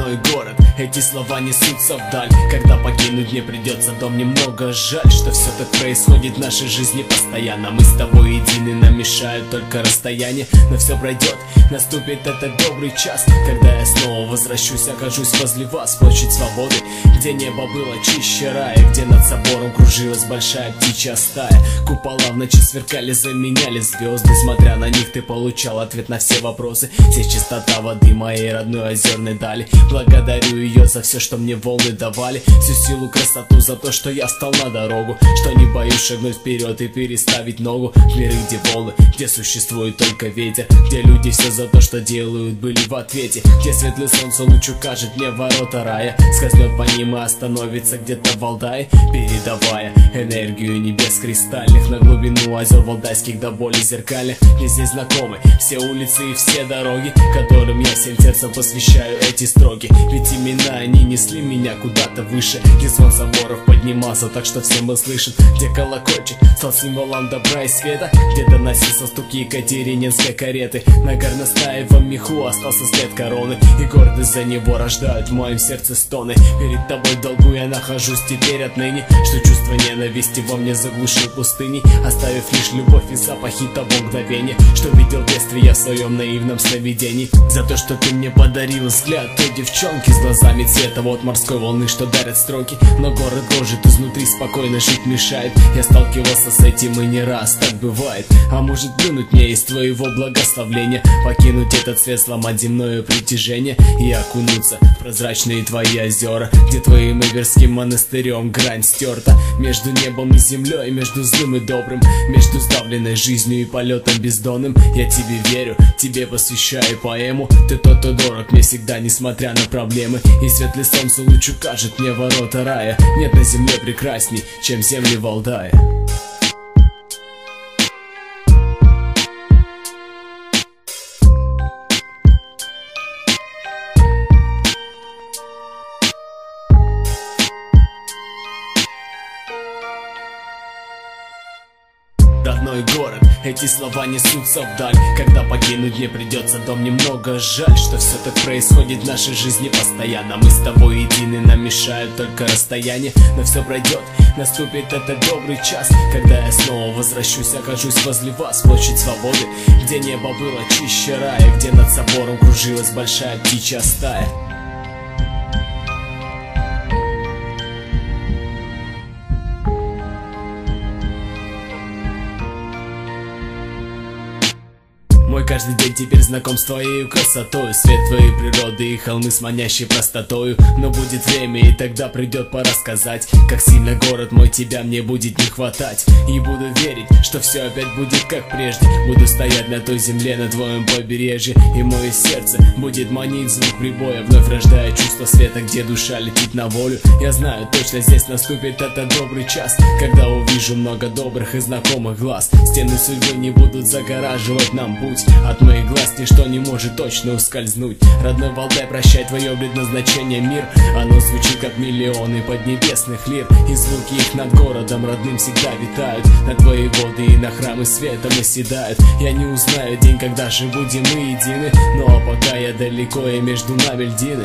Родной город, эти слова несутся вдаль. Когда покинуть мне придется дом, немного жаль, что все так происходит в нашей жизни постоянно. Мы с тобой едины, нам мешают только расстояние. Но все пройдет, наступит этот добрый час, когда я снова возвращусь, окажусь возле вас. Площадь Свободы, где небо было чище рая, где над собором кружилась большая птичья стая. Купола в ночи сверкали, заменяли звезды. Смотря на них, ты получал ответ на все вопросы. Здесь чистота воды моей родной озерной дали. Благодарю ее за все, что мне волны давали. Всю силу, красоту, за то, что я встал на дорогу, что не боюсь шагнуть вперед и переставить ногу в миры, где волны, где существует только ветер, где люди все за то, что делают, были в ответе, где светлый солнце луч укажет мне ворота рая, скользнет по ним и остановится где-то в Валдае, передавая энергию небес кристальных на глубину озер валдайских до боли зеркальных. Мне здесь знакомы все улицы и все дороги, которым я всем сердцем посвящаю эти строки. Ведь именно они несли меня куда-то выше, где звон соборов поднимался так, что всем был слышен, где колокольчик стал символом добра и света, где доносился стук екатерининской кареты. На горностаевом меху остался след короны, и гордость за него рождают в моем сердце стоны. Перед тобой в долгу я нахожусь теперь отныне, что чувство ненависти во мне заглушил пустыней, оставив лишь любовь и запахи того мгновения, что видел в детстве я в своем наивном сновидении. За то, что ты мне подарил взгляд той девчонки с глазами цвета вот морской волны, что дарят строки. Но город гложет изнутри, спокойно жить мешает. Я сталкивался с этим и не раз, так бывает. А может плюнуть мне из твоего благословления, покинуть этот свет, сломать земное притяжение и окунуться в прозрачные твои озера, где твоим игорским монастырем грань стерта. Между небом и землей, между злым и добрым, между сдавленной жизнью и полетом бездонным. Я тебе верю, тебе посвящаю поэму. Ты тот, кто дорог мне всегда, несмотря на проблемы. И светлый солнце луч укажет мне ворота рая. Нет на земле прекрасней, чем земли Валдая. Родной город, эти слова несутся вдаль. Когда покинуть мне придется дом, немного жаль, что все так происходит в нашей жизни постоянно. Мы с тобой едины, нам мешают только расстояние. Но все пройдет, наступит этот добрый час, когда я снова возвращусь, окажусь возле вас. Площадь Свободы, где небо было чище рая, где над собором кружилась большая птичья стая. Мой каждый день теперь знаком с твоей красотой, свет твоей природы и холмы с манящей простотою. Но будет время, и тогда придет пора сказать, как сильно город мой тебя мне будет не хватать. И буду верить, что все опять будет как прежде. Буду стоять на той земле, на твоем побережье, и мое сердце будет манить звук прибоя, вновь рождая чувство света, где душа летит на волю. Я знаю, точно здесь наступит этот добрый час, когда увижу много добрых и знакомых глаз. Стены судьбы не будут загораживать нам путь, от моих глаз ничто не может точно ускользнуть. Родной Валдай, прощай твое предназначение, мир. Оно звучит как миллионы поднебесных лир, и звуки их над городом родным всегда витают. На твои воды и на храмы светом оседают. Я не узнаю день, когда же будем мы едины, но пока я далеко и между нами льдины.